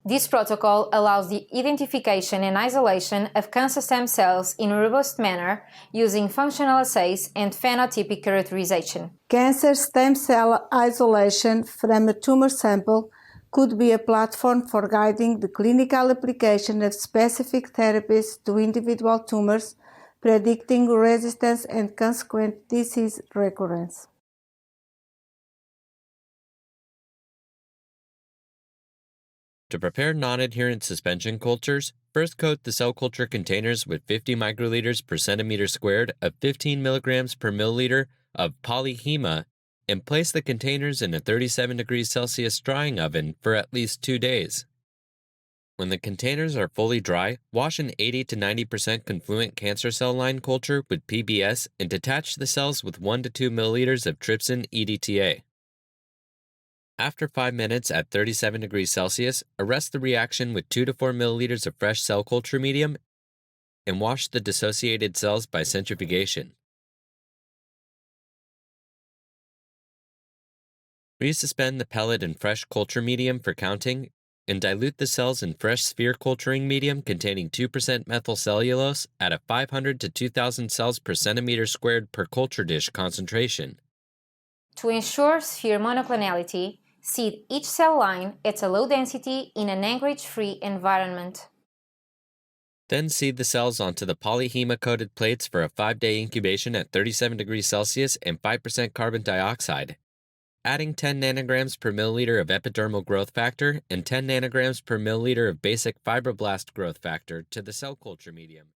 This protocol allows the identification and isolation of cancer stem cells in a robust manner using functional assays and phenotypic characterization. Cancer stem cell isolation from a tumor sample could be a platform for guiding the clinical application of specific therapies to individual tumors, predicting resistance and consequent disease recurrence. To prepare non-adherent suspension cultures, first coat the cell culture containers with 50 microliters per centimeter squared of 15 milligrams per milliliter of polyhema and place the containers in a 37 degrees Celsius drying oven for at least 2 days. When the containers are fully dry, wash an 80 to 90% confluent cancer cell line culture with PBS and detach the cells with 1 to 2 milliliters of trypsin EDTA. After 5 minutes at 37 degrees Celsius, arrest the reaction with 2 to 4 milliliters of fresh cell culture medium and wash the dissociated cells by centrifugation. Resuspend the pellet in fresh culture medium for counting and dilute the cells in fresh sphere culturing medium containing 2% methylcellulose at a 500 to 2000 cells per centimeter squared per culture dish concentration. To ensure sphere monoclonality, seed each cell line at a low density in an anchorage-free environment. Then seed the cells onto the polyhema-coated plates for a 5-day incubation at 37 degrees Celsius and 5% carbon dioxide, adding 10 nanograms per milliliter of epidermal growth factor and 10 nanograms per milliliter of basic fibroblast growth factor to the cell culture medium.